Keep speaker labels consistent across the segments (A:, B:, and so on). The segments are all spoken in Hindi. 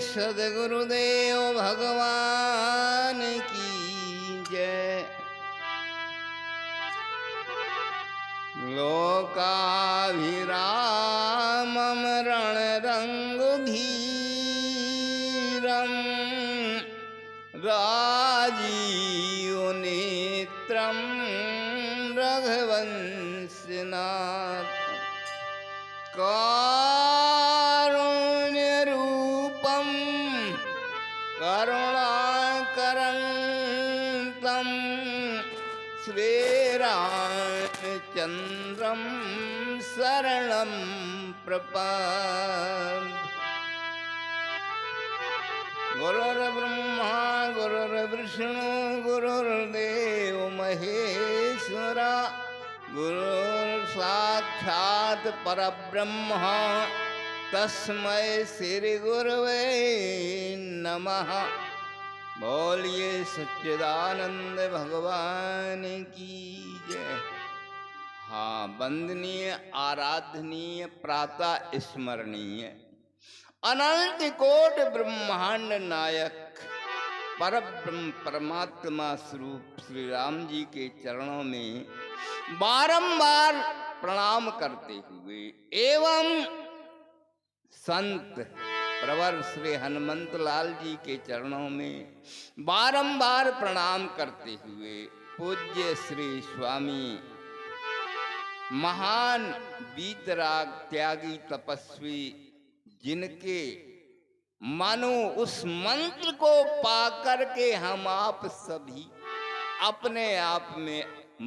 A: सद्गुरुदेव भगवान की जय। लोकाभिरामं रणरङ्गधीरं राजीवनेत्रं रघुवंशनाथं कारुण्यरूपं करुणाकरं तं श्रीरामचन्द्रं शरणं प्रपद्ये। गुरुर्ब्रह्मा गुरुर्विष्णु गुरुर्देव महेश्वरा गुरुर्साक्षात् परब्रह्म तस्मै श्री गुरुवे नमः। बोलिए सच्चिदानंद भगवान की जय। हाँ, वंदनीय आराधनीय प्रातः स्मरणीय अनंत कोट ब्रह्मांड नायक परब्रह्म परमात्मा स्वरूप श्री राम जी के चरणों में बारंबार प्रणाम करते हुए एवं संत प्रवर श्री हनुमंत लाल जी के चरणों में बारंबार प्रणाम करते हुए पूज्य श्री स्वामी महान वीतराग त्यागी तपस्वी जिनके मानो उस मंत्र को पाकर के हम आप सभी अपने आप में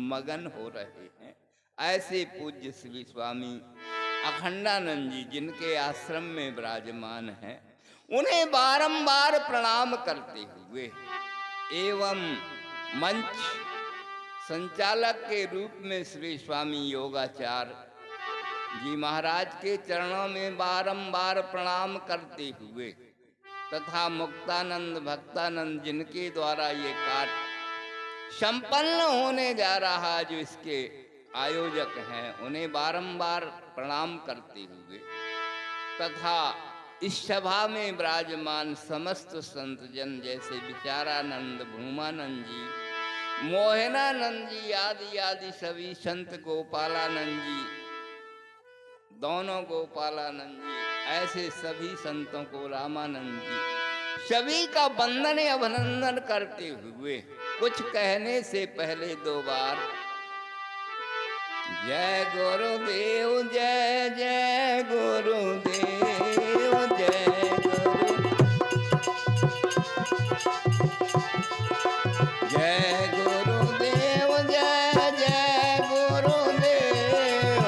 A: मगन हो रहे हैं, ऐसे पूज्य श्री स्वामी अखंडानंद जी जिनके आश्रम में विराजमान हैं, उन्हें बारंबार प्रणाम करते हुए एवं मंच संचालक के रूप में श्री स्वामी योगाचार्य जी महाराज के चरणों में बारंबार प्रणाम करते हुए तथा मुक्तानंद भक्तानंद जिनके द्वारा ये कार्य संपन्न होने जा रहा, जो इसके आयोजक हैं, उन्हें बारंबार प्रणाम करते हुए तथा इस सभा में विराजमान समस्त संतजन जैसे विचारानंद भूमानंद जी मोहनानंद जी आदि आदि सभी संत गोपालानंद जी दोनों गोपालानंद जी ऐसे सभी संतों को रामानंद जी सभी का वंदन अभिनंदन करते हुए कुछ कहने से पहले दो बार जय गुरुदेव जय जय गुरुदेव जय गुरुदेव जय जय गुरुदेव।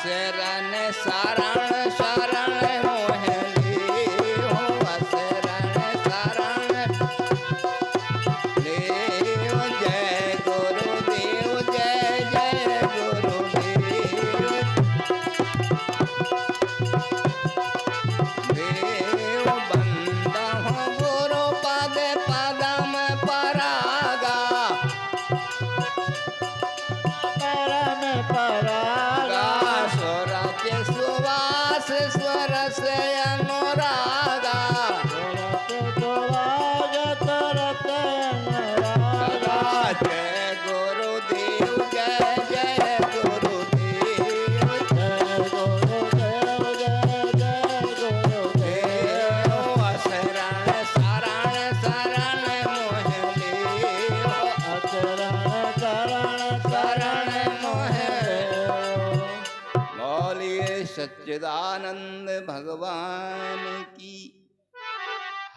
A: शरण शरण शरण मोहनी हो शरण शरण देव जय गुरुदेव जय जय गुरुदेव देव बंदा हो गुरु पद पदम परागा परम परागा सुवास स्वर से अनुरागा जय गुरुदेव जय जय गुरुदेव जय गुरुदेव जय जय गुरुदेव शरण शरण शरण मोहनी शरण शरण शरण मोहनी। बोलिए सच्चिदानंद भगवान की।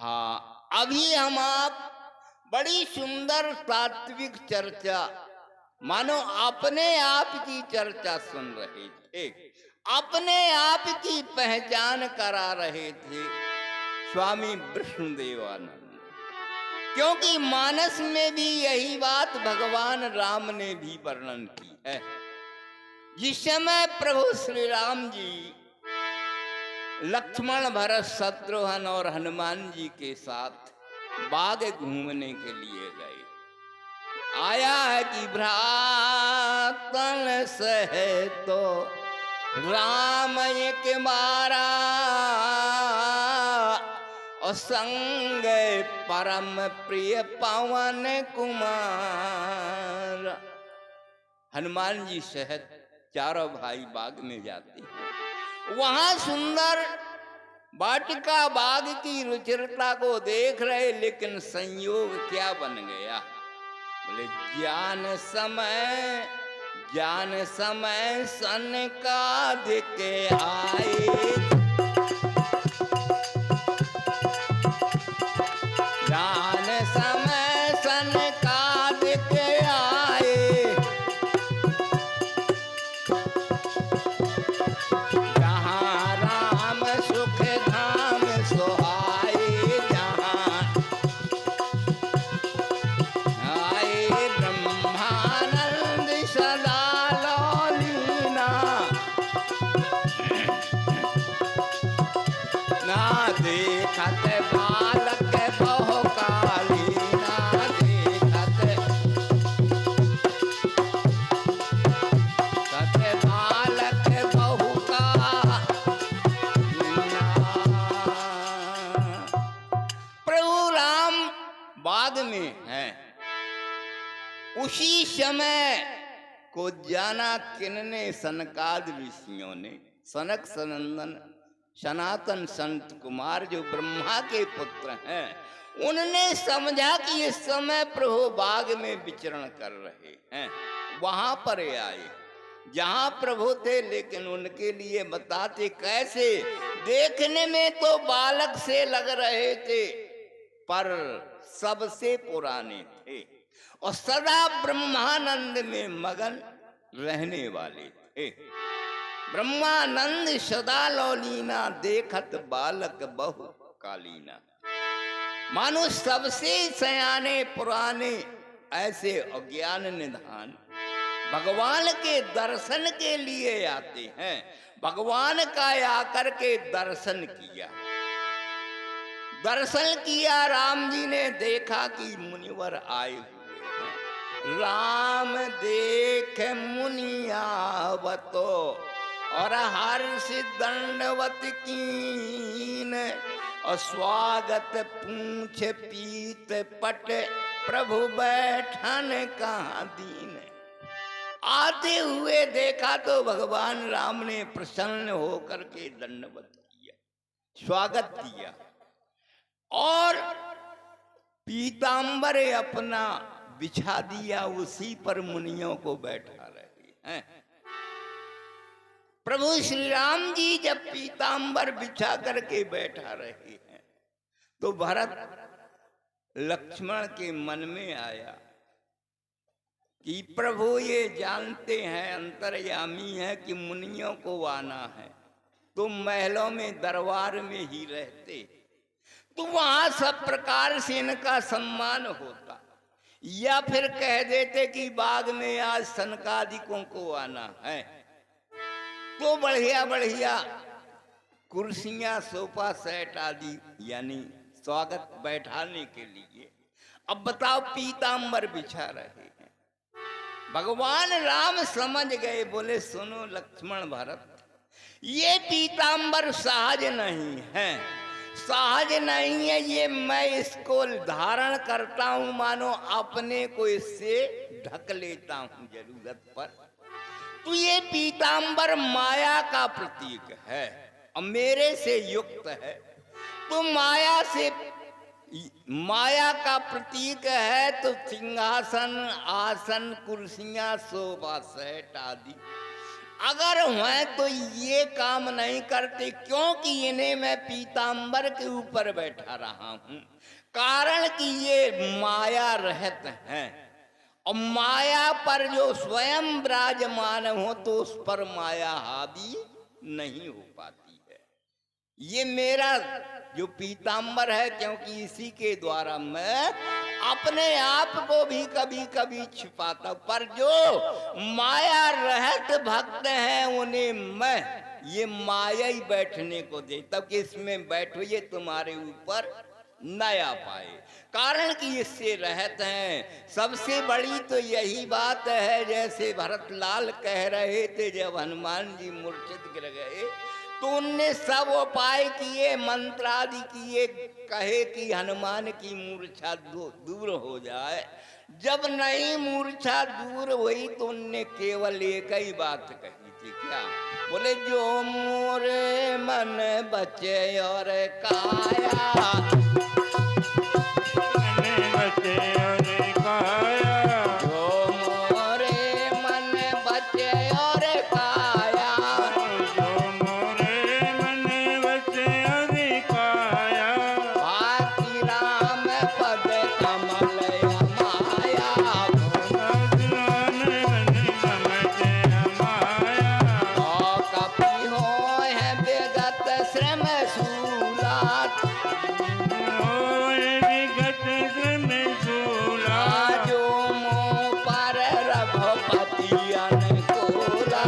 A: हाँ, अभी हम आप बड़ी सुंदर तात्विक चर्चा मानो अपने आप की चर्चा सुन रहे थे, अपने आप की पहचान करा रहे थे स्वामी विष्णुदेवानंद, क्योंकि मानस में भी यही बात भगवान राम ने भी वर्णन की है। जिस समय प्रभु श्री राम जी लक्ष्मण भरत शत्रुघ्न और हनुमान जी के साथ बाग घूमने के लिए गए, आया है कि भ्रातन सहे तो राम एक मारा और संग परम प्रिय पवन कुमार। हनुमान जी सहित चारों भाई बाग में जाते हैं। वहां सुंदर वाटिका बाग की रुचिरता को देख रहे, लेकिन संयोग क्या बन गया। बोले ज्ञान समय सनकादिक आए। ज्ञान समय सनकादिक आए। जहाँ राम सुख धाम सोहाए। जहाँ आए ब्रह्मानंद सदा लौलीना। ना देखत बालक बहु काली। ना देखत बालक बहु कालीना। प्रभु राम बाग में हैं। उसी समय को जाना किनने सनकादि ऋषियों ने। सनक सनंदन सनातन संत कुमार जो ब्रह्मा के पुत्र हैं, उनने समझा कि इस समय प्रभु बाग में विचरण कर रहे हैं। वहां पर आए जहां प्रभु थे, लेकिन उनके लिए बताते कैसे। देखने में तो बालक से लग रहे थे, पर सबसे पुराने थे और सदा ब्रह्मानंद में मगन रहने वाले थे। ब्रह्मानंद सदा लौलीना। देखत बालक बहु कालीना। मानो सबसे सयाने पुराने ऐसे अज्ञान निधान भगवान के दर्शन के लिए आते हैं। भगवान का आकर के दर्शन किया। दर्शन किया राम जी ने, देखा कि मुनिवर आए हुए हैं। राम देख मुनियावतो और हर्ष दंडवत कीन। और स्वागत पूछ पीत पट प्रभु बैठन कहाँ दीन। आते हुए देखा तो भगवान राम ने प्रसन्न होकर के दंडवत किया, स्वागत किया और पीतांबर अपना बिछा दिया। उसी पर मुनियों को बैठा रहे हैं। प्रभु श्री राम जी जब पीतांबर बिछा करके बैठा रहे हैं, तो भरत लक्ष्मण के मन में आया कि प्रभु ये जानते हैं, अंतर्यामी है कि मुनियों को आना है, तो महलों में दरबार में ही रहते तो वहां सब प्रकार से इनका सम्मान होता। या फिर कह देते कि बाग में आज सनकादिकों को आना है, तो बढ़िया बढ़िया कुर्सियां सोफा सेट आदि यानी स्वागत बैठाने के लिए। अब बताओ पीतांबर बिछा रहे हैं। भगवान राम समझ गए, बोले सुनो लक्ष्मण भरत, ये पीतांबर सहज नहीं है, सहज नहीं है। ये मैं इसको धारण करता हूं, मानो अपने को इससे ढक लेता हूं जरूरत पर। तो ये पीतांबर माया का प्रतीक है और मेरे से युक्त है। तो माया का प्रतीक है, तो सिंहासन आसन कुर्सियां सोफा सेट आदि अगर हुए तो ये काम नहीं करते, क्योंकि इन्हें मैं पीतांबर के ऊपर बैठा रहा हूं। कारण कि ये माया रहत हैं और माया पर जो स्वयं विराजमान हो तो उस पर माया हावी नहीं हो पाती है। ये मेरा जो पीतांबर है, क्योंकि इसी के द्वारा मैं अपने आप को भी कभी कभी छिपाता हूं, पर जो माया रहत भक्त हैं उन्हें मैं ये माया ही बैठने को दे, तब कि इसमें बैठो, ये तुम्हारे ऊपर न आ पाए। कारण कि इससे रहत हैं। सबसे बड़ी तो यही बात है, जैसे भरतलाल कह रहे थे जब हनुमान जी मूर्छित गिर गए तो उनने सब उपाय किए, मंत्र आदि किए, कहे कि हनुमान की मूर्छा दूर हो जाए। जब नहीं मूर्छा दूर हुई तो उनने केवल एक ही बात कही थी, क्या? बोले जो मोरे मन बचे और काया,
B: मन बचे और काया,
A: जो मोरे मन बचे और काया,
B: जो मोरे मन बचे और काया,
A: बाकी राम पद कमल माया,
B: भगवान मन ममते माया,
A: और कपि हो है बेगत श्रम शूलात,
B: होय विगत श्रम शूला,
A: जो मोह पर रघुपति अनुकूला,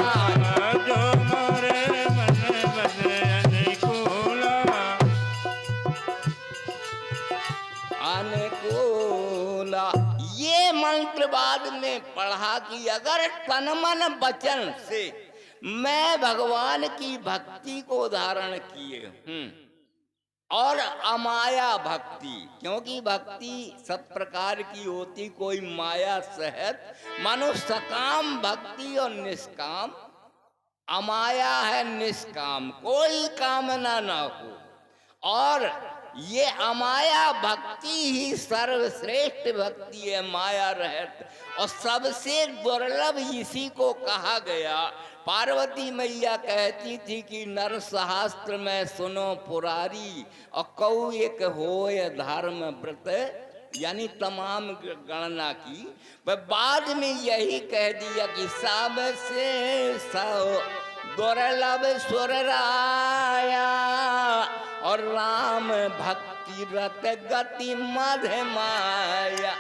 B: जो मोरे मन बसे अनुकूला,
A: अनुकूला। ये मंत्र बाद में पढ़ा कि अगर तन मन वचन से मैं भगवान की भक्ति को धारण किए और अमाया भक्ति, क्योंकि भक्ति सब प्रकार की होती, कोई माया सहित, मानो सकाम भक्ति और निष्काम। अमाया है निष्काम, कोई कामना ना हो। और ये अमाया भक्ति ही सर्वश्रेष्ठ भक्ति है, माया रहित, और सबसे दुर्लभ इसी को कहा गया। पार्वती मैया कहती थी कि नर सहस्त्र में सुनो पुरारी, और कौ एक होय धर्म व्रत, यानी तमाम गणना की। पर बाद में यही कह दिया कि सबसे दुर्लभ सुर राया, और राम भक्ति रत गति मध माया।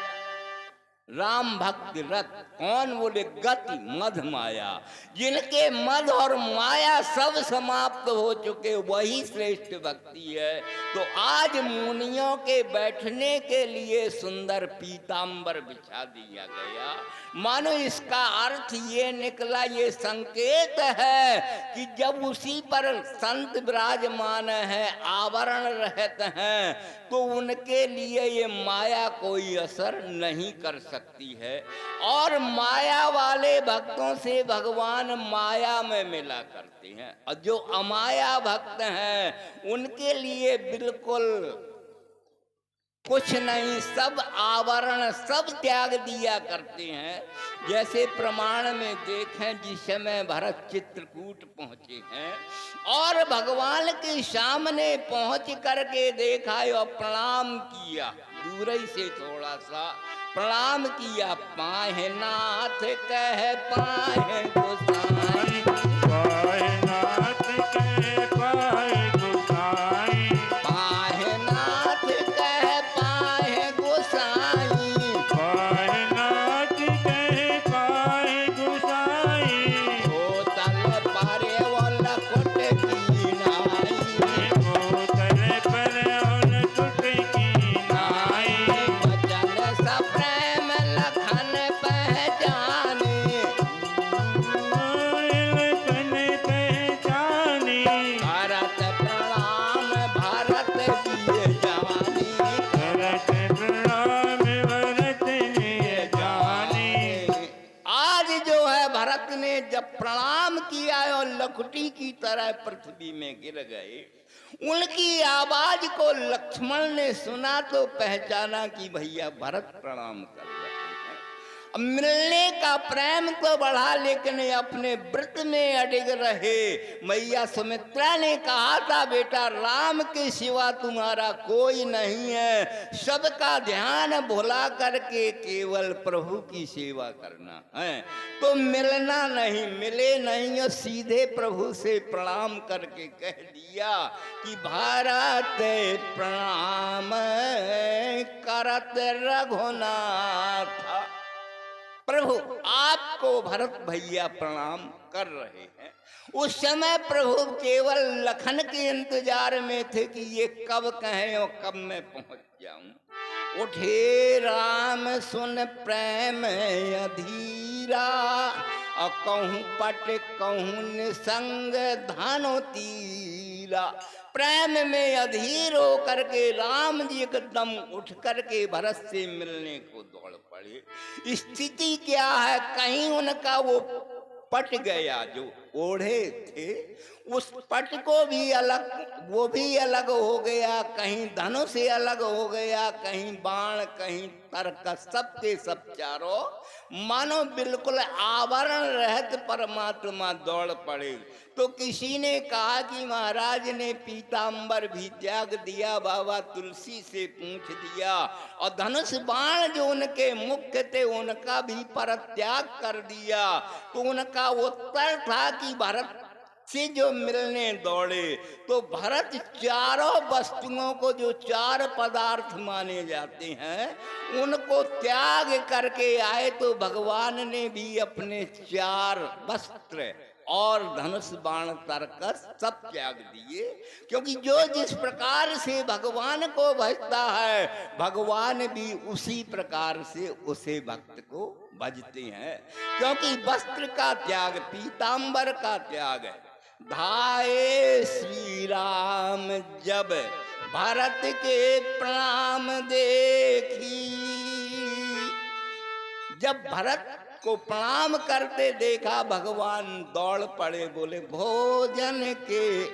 A: राम भक्ति रत कौन? बोले गति मध माया। जिनके मध और माया सब समाप्त हो चुके, वही श्रेष्ठ भक्ति है। तो आज मुनियों के बैठने के लिए सुंदर पीतांबर बिछा दिया गया। मानो इसका अर्थ ये निकला, ये संकेत है कि जब उसी पर संत विराजमान है, आवरण रहते हैं, तो उनके लिए ये माया कोई असर नहीं कर सकती है। और माया वाले भक्तों से भगवान माया में मिला करते हैं, और जो अमाया भक्त हैं उनके लिए बिल्कुल कुछ नहीं, सब आवरण सब त्याग दिया करते हैं। जैसे प्रमाण में देखें, जिस समय भरत चित्रकूट पहुंचे हैं और भगवान के सामने पहुंच करके देखा और प्रणाम किया, दूर ही से थोड़ा सा प्रणाम किया। पाहे नाथ कह पाहे गोसाई,
B: पाहे नाथ के पाहे गोसाई,
A: पाहे नाथ कह पाहे गोसाई,
B: पाहे नाथ के पाहे गोसाई,
A: होतल पारे वाला कोट की नाई,
B: होतल पर और टूट की नाई,
A: बचन सब प्रेम लखन पहचाने,
B: लखन पहचानी,
A: भारत प्रणाम भारत किए जानी,
B: भरत प्रणाम भरत ने जानी।
A: आज जो है भरत ने जब प्रणाम किया और लखुटी की तरह पृथ्वी में गिर गए, उनकी आवाज को लक्ष्मण ने सुना तो पहचाना कि भैया भरत प्रणाम कर रहे हैं। अब मिलने का प्रेम तो बढ़ा, लेकिन अपने व्रत में अडिग रहे। मैया सुमित्रा ने कहा था, बेटा राम के सिवा तुम्हारा कोई नहीं है, सबका ध्यान भुला करके केवल प्रभु की सेवा करना है। तो मिलना नहीं, मिले नहीं, और सीधे प्रभु से प्रणाम करके कह दिया कि भारत प्रणाम करत रघुनाथ। प्रभु आपको भरत भैया प्रणाम कर रहे हैं। उस समय प्रभु केवल लखन के इंतजार में थे कि ये कब कहें और कब मैं पहुंच उठे राम सुन प्रेम अधीरा, और कहूँ पट कहूँ निसंग धनु तीरा। प्रेम में अधीर होकर के राम जी एकदम उठ करके भरत से मिलने को दौड़ पड़े। स्थिति क्या है, कहीं उनका वो पट गया जो ओढ़े थे, उस पट को भी अलग, वो भी अलग हो गया, कहीं धनुष से अलग हो गया, कहीं बाण कहीं तरकस, सबके सब चारों मानो बिल्कुल आवरण रहत परमात्मा दौड़ पड़े। तो किसी ने कहा कि महाराज ने पीतांबर भी त्याग दिया, बाबा तुलसी से पूछ दिया, और धनुष बाण जो उनके मुख्य थे उनका भी परित्याग कर दिया। तो उनका उत्तर था कि भरत से जो मिलने दौड़े, तो भरत चारों वस्तुओं को, जो चार पदार्थ माने जाते हैं, उनको त्याग करके आए। तो भगवान ने भी अपने चार वस्त्र और धनुष बाण तरकस सब त्याग दिए, क्योंकि जो जिस प्रकार से भगवान को भजता है, भगवान भी उसी प्रकार से उसे भक्त को भजते हैं। क्योंकि वस्त्र का त्याग, पीतांबर का त्याग है। धाये श्री राम जब भरत के प्रणाम देखी, जब भरत को प्रणाम करते देखा, भगवान दौड़ पड़े, बोले भोजन के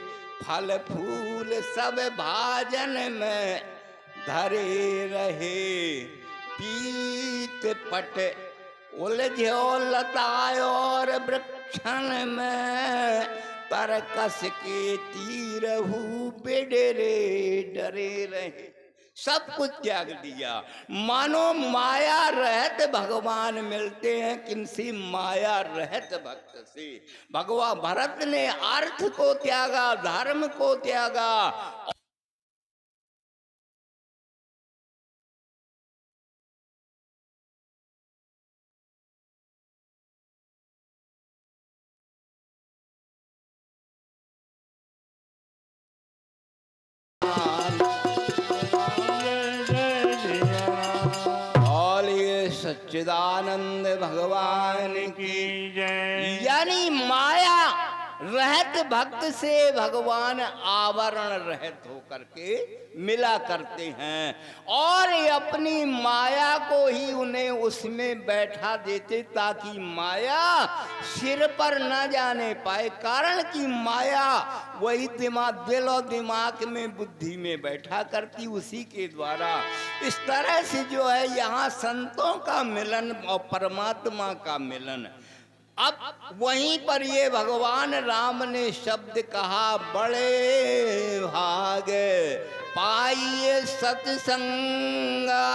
A: फल फूल सब भाजन में धरे रहे, पीत पट उलझो लताय और वृक्षण में, तरकस के तीरहू बिडरे डरे रहे। सब कुछ त्याग दिया। मानो माया रहत भगवान मिलते हैं, किनसे? माया रहत भक्त से। भगवान भरत ने अर्थ को त्यागा, धर्म को त्यागा, सच्चिदानंद भगवान की
B: जय।
A: यानी माया रहत भक्त से भगवान आवरण रहत होकर के मिला करते हैं, और अपनी माया को ही उन्हें उसमें बैठा देते, ताकि माया सिर पर न जाने पाए। कारण कि माया वही दिमाग, दिल और दिमाग में, बुद्धि में बैठा करती, उसी के द्वारा। इस तरह से जो है यहाँ संतों का मिलन और परमात्मा का मिलन। अब वहीं पर ये भगवान राम ने शब्द कहा, बड़े भाग पाइए सत्संगा,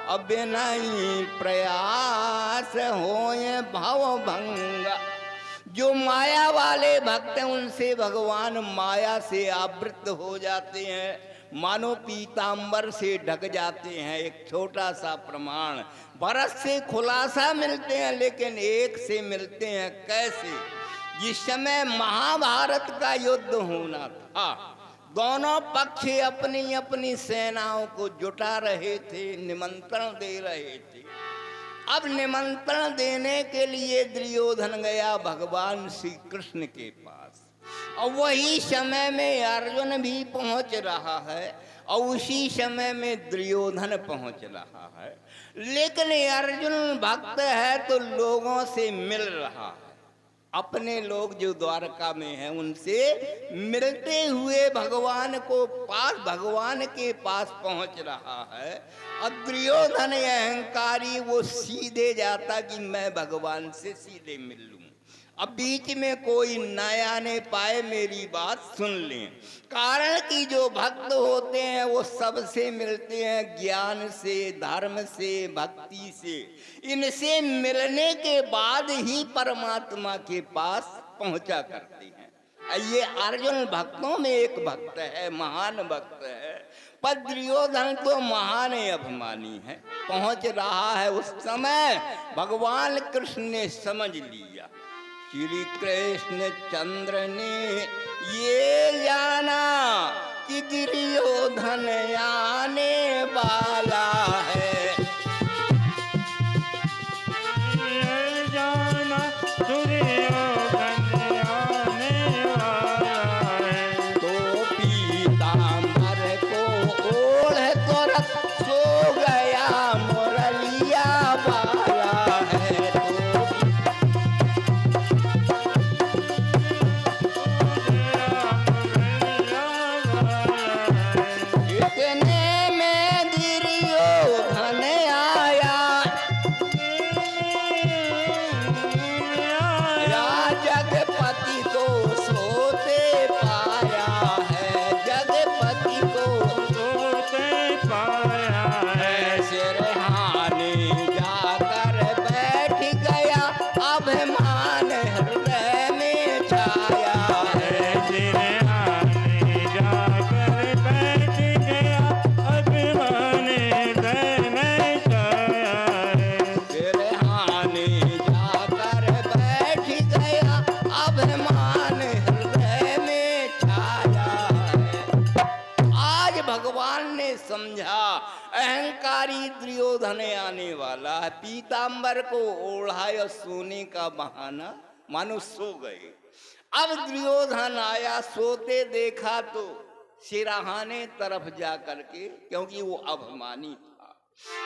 A: अब नहीं प्रयास होए भव भंगा। जो माया वाले भक्त हैं उनसे भगवान माया से आवृत हो जाते हैं, मानो पीतांबर से ढक जाते हैं। एक छोटा सा प्रमाण, भरत से खुलासा मिलते हैं, लेकिन एक से मिलते हैं कैसे? जिस समय महाभारत का युद्ध होना था, दोनों पक्ष अपनी अपनी सेनाओं को जुटा रहे थे, निमंत्रण दे रहे थे। अब निमंत्रण देने के लिए दुर्योधन गया भगवान श्री कृष्ण के पास, और वही समय में अर्जुन भी पहुंच रहा है, और उसी समय में दुर्योधन पहुंच रहा है। लेकिन अर्जुन भक्त है तो लोगों से मिल रहा है, अपने लोग जो द्वारका में हैं उनसे मिलते हुए भगवान के पास पहुंच रहा है। और दुर्योधन अहंकारी वो सीधे जाता कि मैं भगवान से सीधे मिल लूं, अब बीच में कोई न आने पाए, मेरी बात सुन लें। कारण कि जो भक्त होते हैं वो सबसे मिलते हैं, ज्ञान से, धर्म से, भक्ति से। इनसे मिलने के बाद ही परमात्मा के पास पहुंचा करते हैं। ये अर्जुन भक्तों में एक भक्त है, महान भक्त है, पर दुर्योधन तो महान अभिमानी है। पहुंच रहा है, उस समय भगवान कृष्ण ने समझ लिया, श्री कृष्ण चंद्र ने ये जाना कि दुर्योधन आने वाला है।
B: जाना दुर्योधन आने वाला है।
A: तो पीताम्बर को ओढ़ कर सो गया मुरलिया वाला है। तो इतने में दुर्योधन आया, या जगपति को सोते पाया है, जगपति को
B: सोते पाया है।
A: सिरहाने जाकर बैठ गया, अभिमान हृदय में छाया है।
B: सिरहाने जाकर बैठ गया, अभिमान हृदय में छाया है।
A: सिरहाने जाकर बैठ गया, अभिमान हृदय में छाया है। आज भगवान ने समझा अहंकारी दुर्योधन आने वाला है। पीताम्बर को ओढ़ाया सोने का बहाना, मानो सो गए। अब दुर्योधन आया, सोते देखा तो सिरहाने तरफ जा करके, क्योंकि वो अभिमानी था।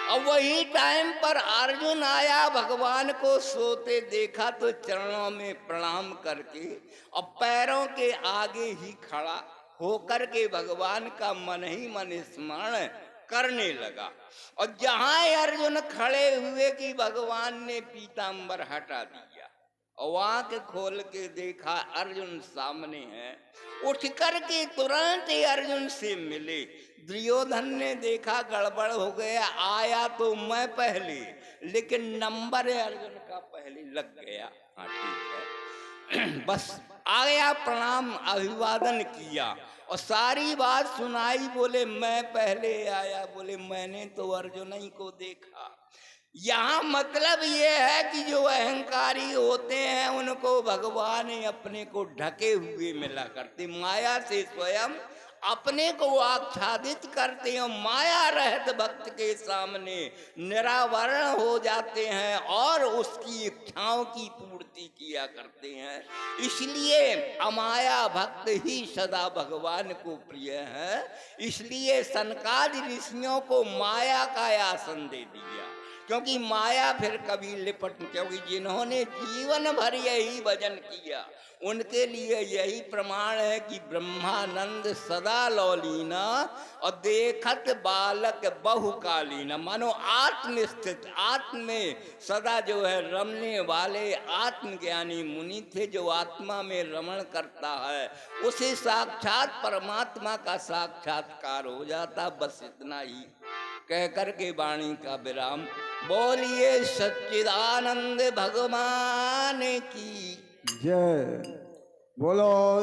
A: अब वही टाइम पर अर्जुन आया, भगवान को सोते देखा तो चरणों में प्रणाम करके और पैरों के आगे ही खड़ा होकर के भगवान का मन ही मन स्मरण करने लगा। और जहां अर्जुन खड़े हुए कि भगवान ने पीताम्बर हटा दिया और आंख खोल के देखा अर्जुन सामने है। उठ करके तुरंत ही अर्जुन से मिले। दुर्योधन ने देखा गड़बड़ हो गया, आया तो मैं पहले, लेकिन नंबर अर्जुन का पहले लग गया। हाँ ठीक है, बस आ गया, प्रणाम अभिवादन किया और सारी बात सुनाई। बोले मैं पहले आया, बोले मैंने तो अर्जुन ही को देखा। यहाँ मतलब ये है कि जो अहंकारी होते हैं उनको भगवान अपने को ढके हुए मिला करते, माया से स्वयं अपने को आच्छादित करते हैं। माया रहित भक्त के सामने निरावरण हो जाते हैं और उसकी इच्छाओं की पूर्ति किया करते हैं। इसलिए अमाया भक्त ही सदा भगवान को प्रिय है। इसलिए सनकादि ऋषियों को माया का आसन दे दिया, क्योंकि माया फिर कभी लिपट, क्योंकि जिन्होंने जीवन भर यही भजन किया उनके लिए यही प्रमाण है कि ब्रह्मानंद सदा लौलीना और देखत बालक बहुकालीना, मानो आत्मस्थित आत्म में सदा जो है रमने वाले आत्मज्ञानी मुनि थे। जो आत्मा में रमण करता है उसे साक्षात परमात्मा का साक्षात्कार हो जाता। बस इतना ही कह करके वाणी का विराम। बोलिए सच्चिदानंद भगवान की
C: जय। बोलो